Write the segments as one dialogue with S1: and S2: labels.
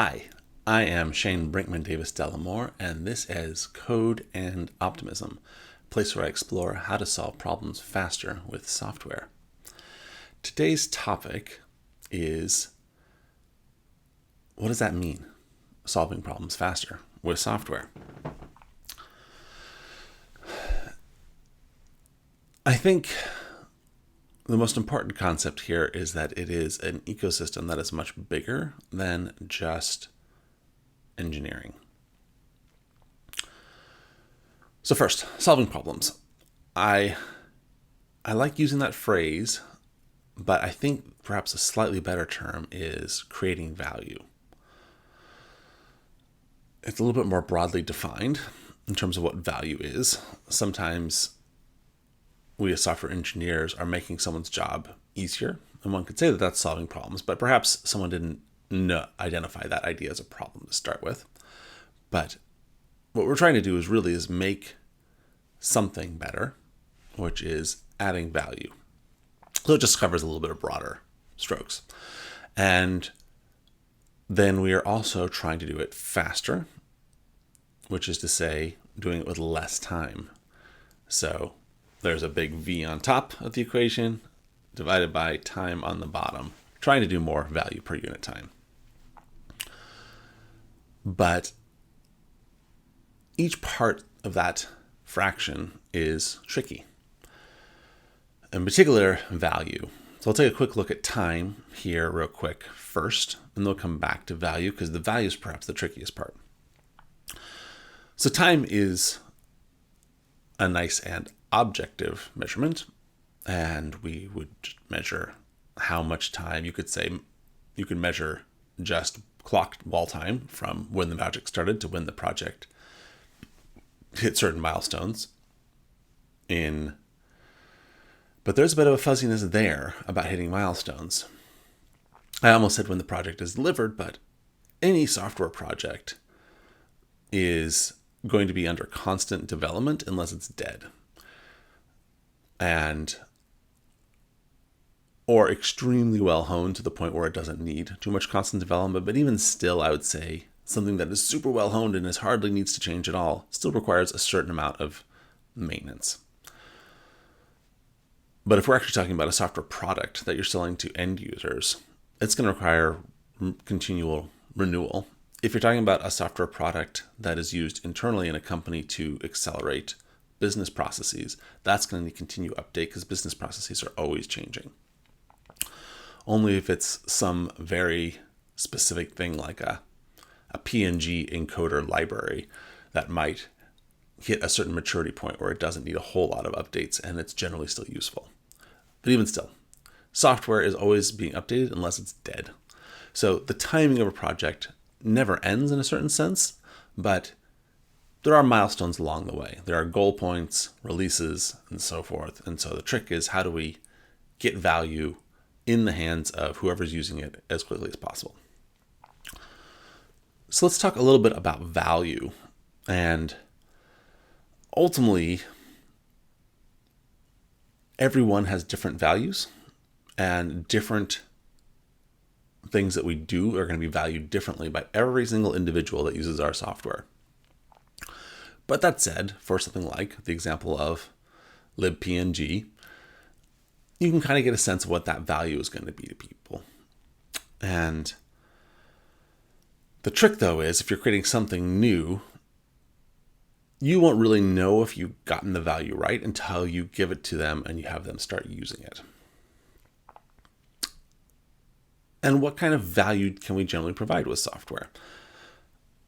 S1: Hi, I am Shane Brinkman Davis Delamore, and this is Code and Optimism, a place where I explore how to solve problems faster with software. Today's topic is, what does that mean, solving problems faster with software? I think the most important concept here is that it is an ecosystem that is much bigger than just engineering. So first, solving problems. I like using that phrase, but I think perhaps a slightly better term is creating value. It's a little bit more broadly defined in terms of what value is. Sometimes we as software engineers are making someone's job easier, and one could say that that's solving problems, but perhaps someone didn't identify that idea as a problem to start with. But what we're trying to do is make something better, which is adding value. So it just covers a little bit of broader strokes. And then we are also trying to do it faster, which is to say doing it with less time. So there's a big V on top of the equation divided by time on the bottom, trying to do more value per unit time. But each part of that fraction is tricky. In particular, value. So I'll take a quick look at time here real quick first, and then we'll come back to value because the value is perhaps the trickiest part. So time is a nice and objective measurement, and we would measure how much time. You could say you could measure just clocked wall time from when the project started to when the project hit certain milestones. But there's a bit of a fuzziness there about hitting milestones. I almost said when the project is delivered, but any software project is going to be under constant development unless it's dead. Or extremely well honed to the point where it doesn't need too much constant development. But even still, I would say something that is super well honed and hardly needs to change at all still requires a certain amount of maintenance. But if we're actually talking about a software product that you're selling to end users, it's going to require continual renewal. If you're talking about a software product that is used internally in a company to accelerate business processes, that's going to need continued update because business processes are always changing. Only if it's some very specific thing like a PNG encoder library that might hit a certain maturity point where it doesn't need a whole lot of updates and it's generally still useful. But even still, software is always being updated unless it's dead. So the timing of a project never ends in a certain sense, but there are milestones along the way. There are goal points, releases, and so forth. And so the trick is, how do we get value in the hands of whoever's using it as quickly as possible? So let's talk a little bit about value. And ultimately, everyone has different values, and different things that we do are going to be valued differently by every single individual that uses our software. But that said, for something like the example of libpng, you can kind of get a sense of what that value is going to be to people. And the trick, though, is if you're creating something new, you won't really know if you've gotten the value right until you give it to them and you have them start using it. And what kind of value can we generally provide with software?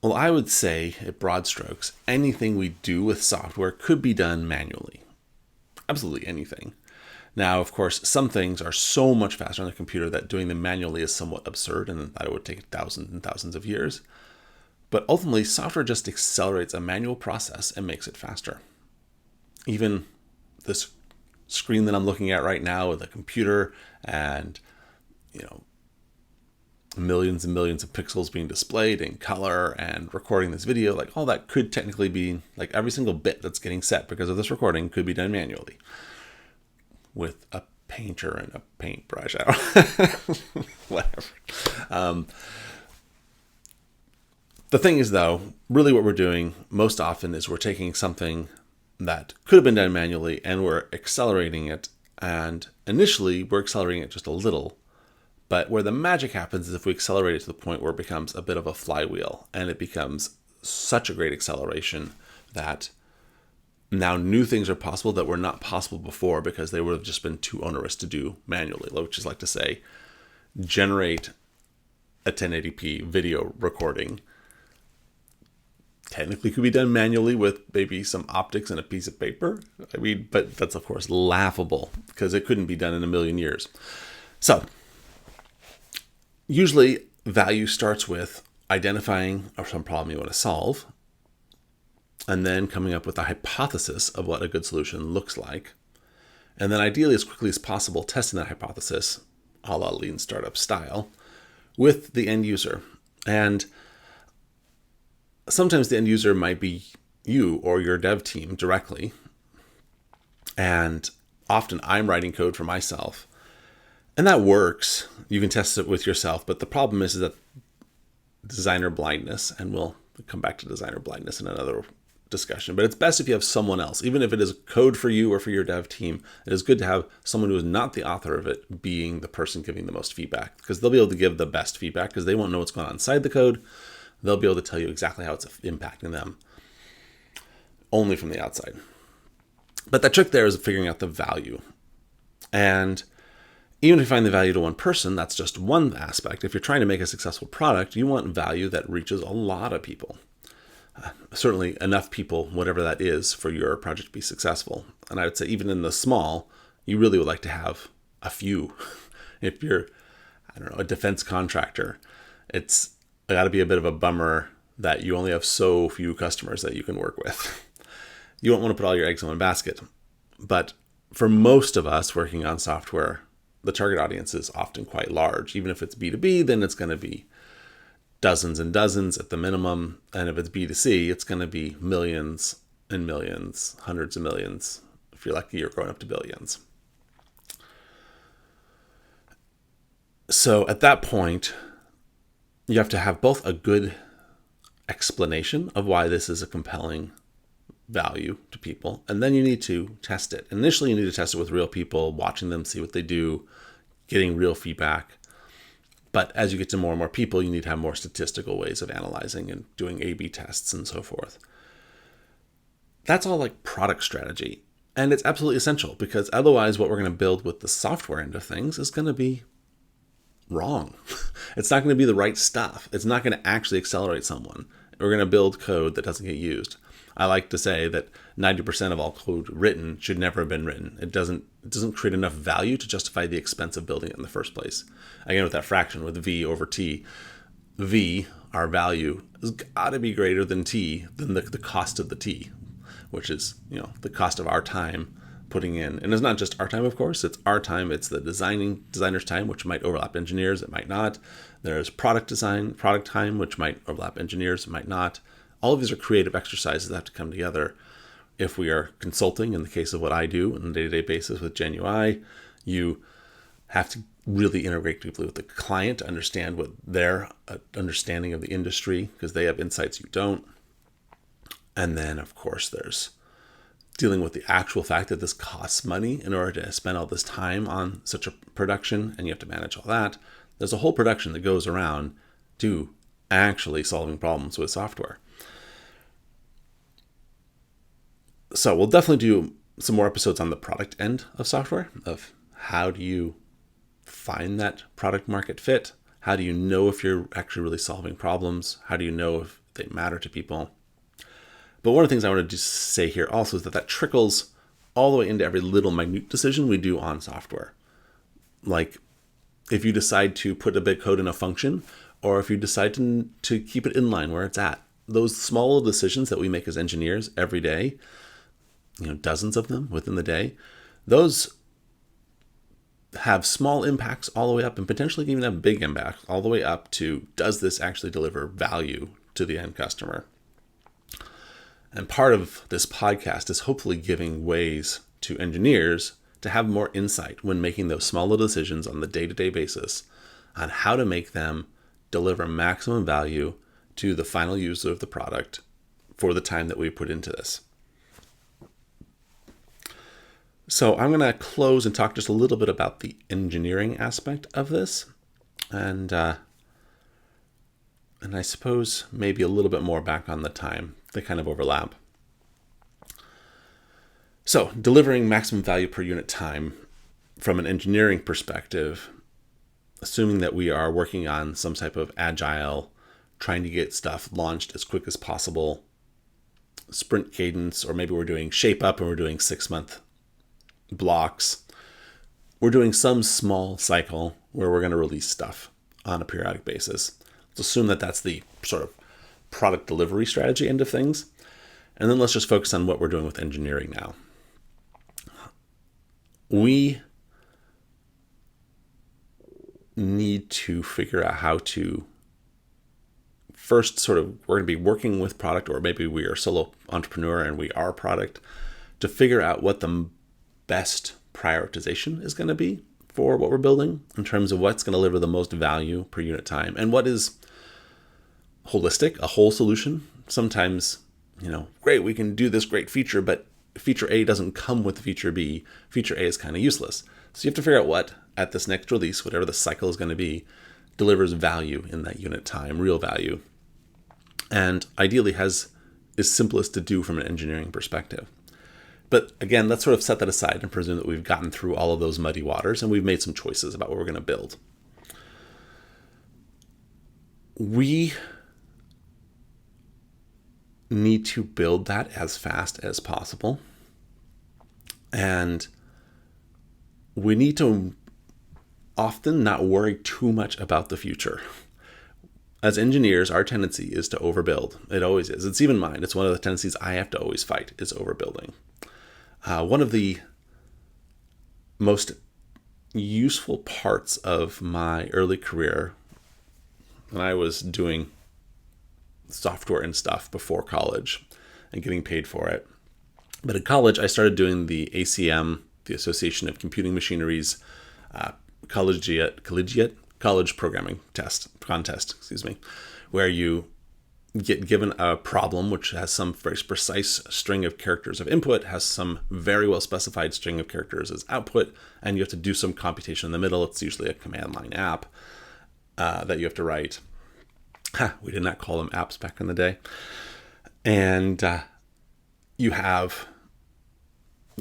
S1: Well, I would say, at broad strokes, anything we do with software could be done manually. Absolutely anything. Now, of course, some things are so much faster on the computer that doing them manually is somewhat absurd and that it would take thousands and thousands of years. But ultimately, software just accelerates a manual process and makes it faster. Even this screen that I'm looking at right now with a computer and, millions and millions of pixels being displayed in color and recording this video, like all that could technically be, like every single bit that's getting set because of this recording could be done manually with a painter and a paintbrush. Whatever. The thing is, though, really what we're doing most often is we're taking something that could have been done manually and we're accelerating it. And initially, we're accelerating it just a little. But where the magic happens is if we accelerate it to the point where it becomes a bit of a flywheel and it becomes such a great acceleration that now new things are possible that were not possible before because they would have just been too onerous to do manually, which is like to say, generate a 1080p video recording. Technically could be done manually with maybe some optics and a piece of paper. But that's of course laughable because it couldn't be done in a million years. So usually value starts with identifying some problem you want to solve and then coming up with a hypothesis of what a good solution looks like. And then ideally as quickly as possible, testing that hypothesis, a la lean startup style, with the end user. And sometimes the end user might be you or your dev team directly. And often I'm writing code for myself. And that works. You can test it with yourself. But the problem is that designer blindness, and we'll come back to designer blindness in another discussion, but it's best if you have someone else, even if it is code for you or for your dev team. It is good to have someone who is not the author of it being the person giving the most feedback, because they'll be able to give the best feedback because they won't know what's going on inside the code. They'll be able to tell you exactly how it's impacting them only from the outside. But the trick there is figuring out the value. And even if you find the value to one person, that's just one aspect. If you're trying to make a successful product, you want value that reaches a lot of people. Certainly enough people, whatever that is, for your project to be successful. And I would say even in the small, you really would like to have a few. If you're, a defense contractor, it's got to be a bit of a bummer that you only have so few customers that you can work with. You don't want to put all your eggs in one basket. But for most of us working on software, the target audience is often quite large. Even if it's B2B, then it's going to be dozens and dozens at the minimum. And if it's B2C, it's going to be millions and millions, hundreds of millions. If you're lucky, you're going up to billions. So at that point, you have to have both a good explanation of why this is a compelling value to people, and then you need to test it. Initially, you need to test it with real people, watching them, see what they do, getting real feedback. But as you get to more and more people, you need to have more statistical ways of analyzing and doing A/B tests and so forth. That's all like product strategy. And it's absolutely essential because otherwise what we're going to build with the software end of things is going to be wrong. It's not going to be the right stuff. It's not going to actually accelerate someone. We're going to build code that doesn't get used. I like to say that 90% of all code written should never have been written. It doesn't create enough value to justify the expense of building it in the first place. Again, with that fraction, with V over T, V, our value, has got to be greater than T, than the cost of the T, which is, the cost of our time putting in. And it's not just our time, of course. It's our time. It's the designer's time, which might overlap engineers. It might not. There's product time, which might overlap engineers. It might not. All of these are creative exercises that have to come together. If we are consulting, in the case of what I do on a day-to-day basis with GenUI, you have to really integrate deeply with the client to understand what their understanding of the industry, because they have insights you don't. And then, of course, there's dealing with the actual fact that this costs money in order to spend all this time on such a production, and you have to manage all that. There's a whole production that goes around to actually solving problems with software. So we'll definitely do some more episodes on the product end of software, of how do you find that product market fit? How do you know if you're actually really solving problems? How do you know if they matter to people? But one of the things I want to just say here also is that trickles all the way into every little minute decision we do on software. Like if you decide to put a bit of code in a function, or if you decide to keep it inline where it's at. Those small decisions that we make as engineers every day, dozens of them within the day, those have small impacts all the way up, and potentially even have big impacts all the way up to, does this actually deliver value to the end customer? And part of this podcast is hopefully giving ways to engineers to have more insight when making those small little decisions on the day-to-day basis on how to make them deliver maximum value to the final user of the product for the time that we put into this. So I'm going to close and talk just a little bit about the engineering aspect of this, and I suppose maybe a little bit more back on the time. They kind of overlap. So delivering maximum value per unit time from an engineering perspective, assuming that we are working on some type of agile, trying to get stuff launched as quick as possible, sprint cadence, or maybe we're doing shape up and we're doing 6-month blocks. We're doing some small cycle where we're going to release stuff on a periodic basis. Let's assume that that's the sort of product delivery strategy end of things. And then let's just focus on what we're doing with engineering now. We need to figure out how to first we're going to be working with product, or maybe we are solo entrepreneur and we are product, to figure out what the best prioritization is going to be for what we're building in terms of what's going to deliver the most value per unit time and what is holistic, a whole solution. Sometimes, great, we can do this great feature, but feature A doesn't come with feature B. Feature A is kind of useless. So you have to figure out what, at this next release, whatever the cycle is going to be, delivers value in that unit time, real value. And ideally is simplest to do from an engineering perspective. But again, let's sort of set that aside and presume that we've gotten through all of those muddy waters and we've made some choices about what we're going to build. We need to build that as fast as possible. And we need to often not worry too much about the future. As engineers, our tendency is to overbuild. It always is. It's even mine. It's one of the tendencies I have to always fight, is overbuilding. One of the most useful parts of my early career, when I was doing software and stuff before college and getting paid for it. But in college, I started doing the ACM, the Association of Computing Machinery's collegiate college programming contest, where you get given a problem which has some very precise string of characters of input, has some very well specified string of characters as output, and you have to do some computation in the middle. It's usually a command line app that you have to write. We did not call them apps back in the day. And you have,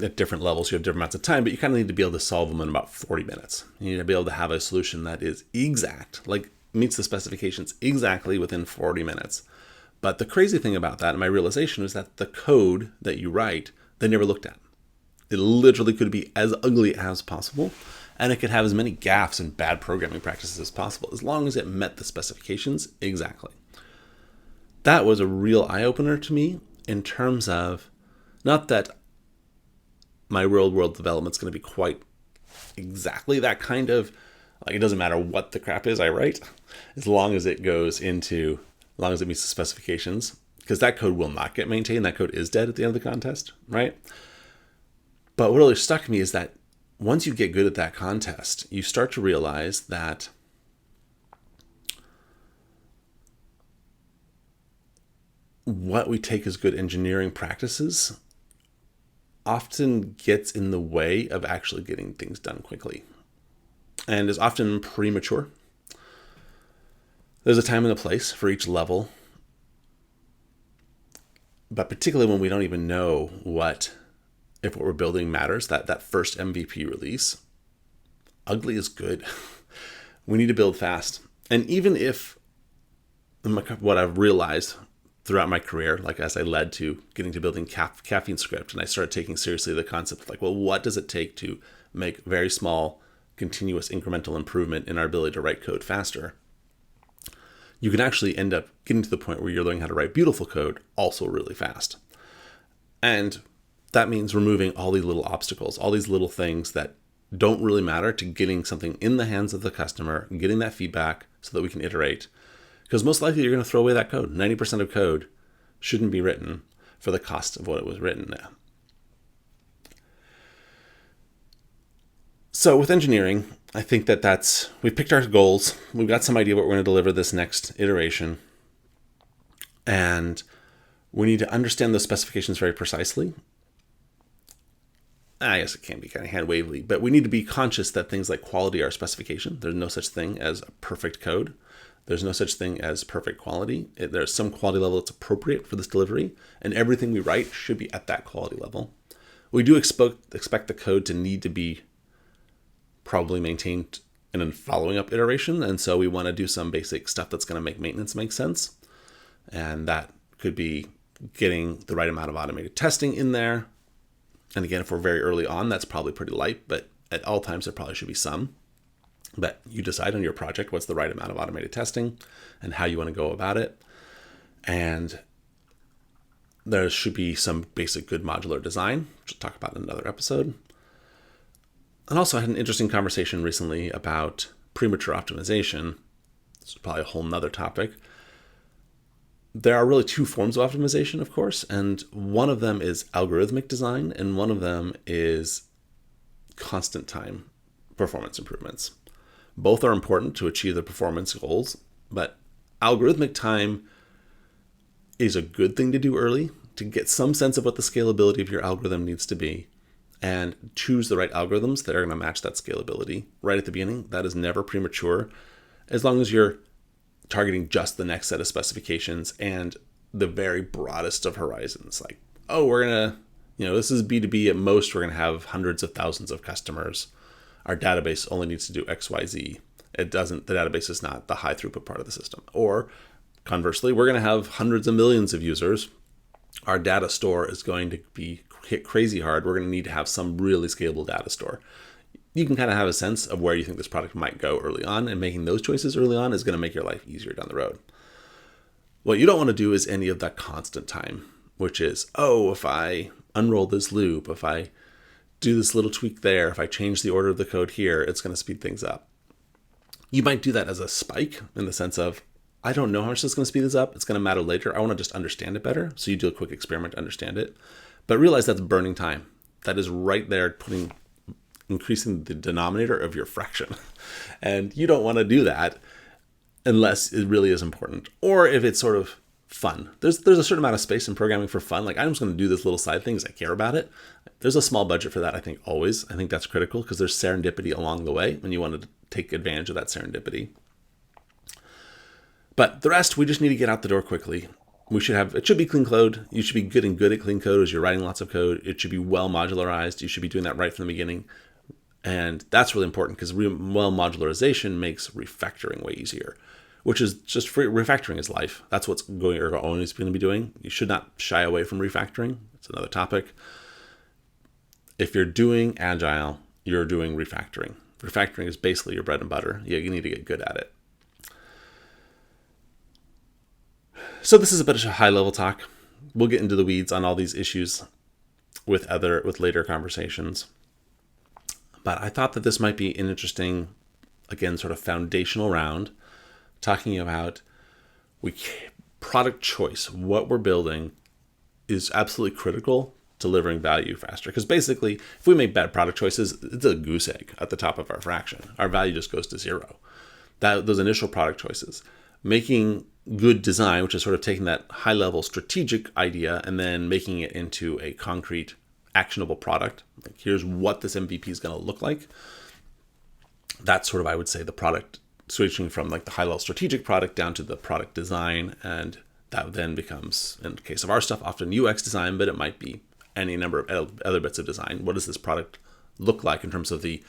S1: at different levels, you have different amounts of time, but you kind of need to be able to solve them in about 40 minutes. You need to be able to have a solution that is exact, like meets the specifications exactly within 40 minutes. But the crazy thing about that, and my realization, is that the code that you write, they never looked at. It literally could be as ugly as possible, and it could have as many gaffes and bad programming practices as possible, as long as it met the specifications exactly. That was a real eye-opener to me in terms of, not that my real-world development is going to be quite exactly that kind of, like, it doesn't matter what the crap is I write, as long as it meets the specifications, because that code will not get maintained. That code is dead at the end of the contest, right? But what really stuck me is that once you get good at that contest, you start to realize that what we take as good engineering practices often gets in the way of actually getting things done quickly, and is often premature. There's a time and a place for each level, but particularly when we don't even know if what we're building matters, that first MVP release, ugly is good. We need to build fast. And even if what I've realized throughout my career, like as I led to getting to building Caffeine Script, and I started taking seriously the concept of like, well, what does it take to make very small, continuous incremental improvement in our ability to write code faster? You can actually end up getting to the point where you're learning how to write beautiful code also really fast. And that means removing all these little obstacles, all these little things that don't really matter to getting something in the hands of the customer, getting that feedback so that we can iterate. Because most likely you're going to throw away that code. 90% of code shouldn't be written for the cost of what it was written at. So with engineering, I think we've picked our goals. We've got some idea what we're going to deliver this next iteration. And we need to understand those specifications very precisely. I guess it can be kind of hand-wavy, but we need to be conscious that things like quality are a specification. There's no such thing as a perfect code. There's no such thing as perfect quality. There's some quality level that's appropriate for this delivery, and everything we write should be at that quality level. We do expect the code to need to be probably maintained in a following up iteration, and so we want to do some basic stuff that's going to make maintenance make sense. And that could be getting the right amount of automated testing in there. And again, if we're very early on, that's probably pretty light, but at all times there probably should be some. But you decide on your project what's the right amount of automated testing and how you want to go about it. And there should be some basic good modular design, which we'll talk about in another episode. And also I had an interesting conversation recently about premature optimization. This is probably a whole nother topic. There are really two forms of optimization, of course, and one of them is algorithmic design, and one of them is constant time performance improvements. Both are important to achieve the performance goals, but algorithmic time is a good thing to do early to get some sense of what the scalability of your algorithm needs to be and choose the right algorithms that are going to match that scalability right at the beginning. That is never premature, as long as you're targeting just the next set of specifications and the very broadest of horizons. Like, oh, we're going to, this is B2B. At most, we're going to have hundreds of thousands of customers. Our database only needs to do X, Y, Z. The database is not the high throughput part of the system. Or conversely, we're going to have hundreds of millions of users. Our data store is going to be hit crazy hard. We're going to need to have some really scalable data store. You can kind of have a sense of where you think this product might go early on, and making those choices early on is going to make your life easier down the road. What you don't want to do is any of that constant time, which is, if I unroll this loop, if I do this little tweak there, if I change the order of the code here, it's going to speed things up. You might do that as a spike in the sense of, I don't know how much this is going to speed this up. It's going to matter later. I want to just understand it better. So you do a quick experiment to understand it, but realize that's burning time. That is right there increasing the denominator of your fraction. And you don't want to do that unless it really is important. Or if it's sort of fun. There's a certain amount of space in programming for fun. Like, I'm just going to do this little side thing because I care about it. There's a small budget for that, I think, always. I think that's critical because there's serendipity along the way and you want to take advantage of that serendipity. But the rest, we just need to get out the door quickly. It should be clean code. You should be good at clean code as you're writing lots of code. It should be well modularized. You should be doing that right from the beginning. And that's really important because well modularization makes refactoring way easier, which is just refactoring is life. That's what's always going to be doing. You should not shy away from refactoring. It's another topic. If you're doing agile, you're doing refactoring. Refactoring is basically your bread and butter. You need to get good at it. So this is a bit of a high level talk. We'll get into the weeds on all these issues with later conversations. But I thought that this might be an interesting, again, sort of foundational round, talking about product choice. What we're building is absolutely critical to delivering value faster. Because basically, if we make bad product choices, it's a goose egg at the top of our fraction. Our value just goes to zero. Those initial product choices. Making good design, which is sort of taking that high-level strategic idea and then making it into a concrete, actionable product. Like, here's what this MVP is going to look like. That's sort of, I would say, the product, switching from like the high-level strategic product down to the product design. And that then becomes, in the case of our stuff, often UX design, but it might be any number of other bits of design. What does this product look like in terms of the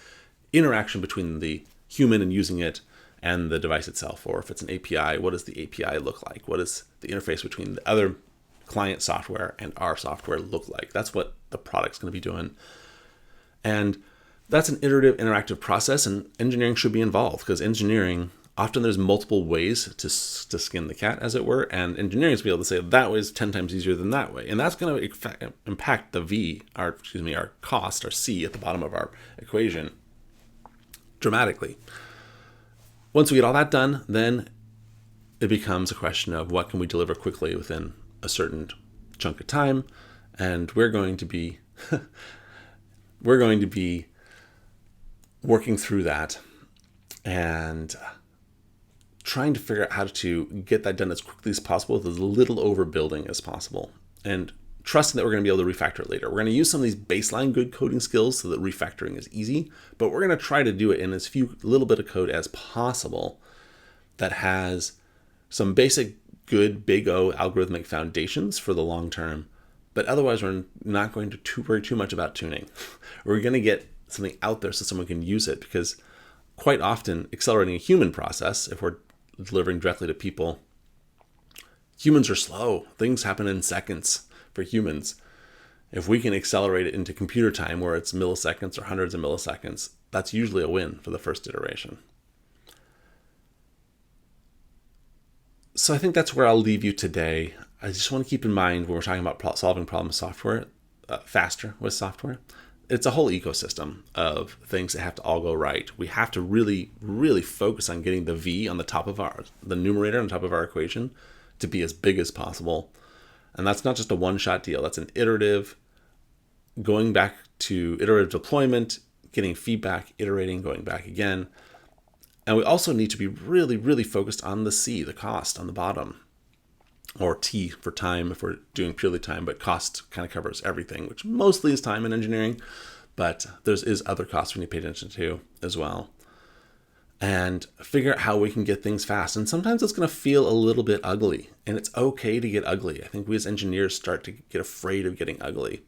S1: interaction between the human and using it and the device itself? Or if it's an API, what does the API look like? What is the interface between the other client software and our software look like? That's what the product's going to be doing. And that's an iterative, interactive process, and engineering should be involved because engineering, often there's multiple ways to skin the cat, as it were, and engineering is to be able to say that way is 10 times easier than that way. And that's going to impact our cost, our C at the bottom of our equation dramatically. Once we get all that done, then it becomes a question of what can we deliver quickly within a certain chunk of time, and we're going to be working through that and trying to figure out how to get that done as quickly as possible with as little overbuilding as possible, and trusting that we're going to be able to refactor it later. We're going to use some of these baseline good coding skills so that refactoring is easy, but we're going to try to do it in as few little bit of code as possible that has some basic good big O algorithmic foundations for the long term. But otherwise, we're not going to worry too much about tuning. We're going to get something out there so someone can use it, because quite often accelerating a human process, if we're delivering directly to people, humans are slow. Things happen in seconds for humans. If we can accelerate it into computer time where it's milliseconds or hundreds of milliseconds, that's usually a win for the first iteration. So I think that's where I'll leave you today. I just want to keep in mind when we're talking about solving problems software, faster with software, it's a whole ecosystem of things that have to all go right. We have to really, really focus on getting the V on the top of the numerator on top of our equation to be as big as possible. And that's not just a one-shot deal. That's an iterative, going back to iterative deployment, getting feedback, iterating, going back again. And we also need to be really, really focused on the C, the cost on the bottom, or T for time if we're doing purely time, but cost kind of covers everything, which mostly is time in engineering, but is other costs we need to pay attention to as well. And figure out how we can get things fast. And sometimes it's going to feel a little bit ugly, and it's okay to get ugly. I think we as engineers start to get afraid of getting ugly.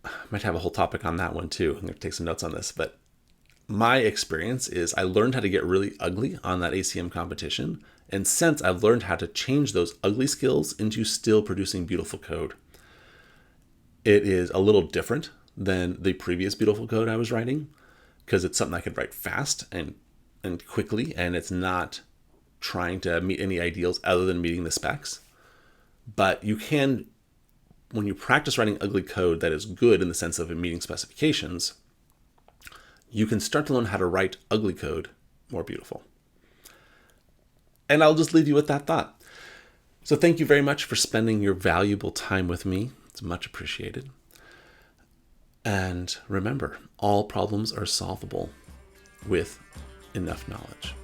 S1: I might have a whole topic on that one too. I'm going to take some notes on this, but my experience is I learned how to get really ugly on that ACM competition. And since I've learned how to change those ugly skills into still producing beautiful code. It is a little different than the previous beautiful code I was writing, because it's something I could write fast and quickly, and it's not trying to meet any ideals other than meeting the specs. But you can, when you practice writing ugly code that is good in the sense of meeting specifications, you can start to learn how to write ugly code more beautiful. And I'll just leave you with that thought. So thank you very much for spending your valuable time with me. It's much appreciated. And remember, all problems are solvable with enough knowledge.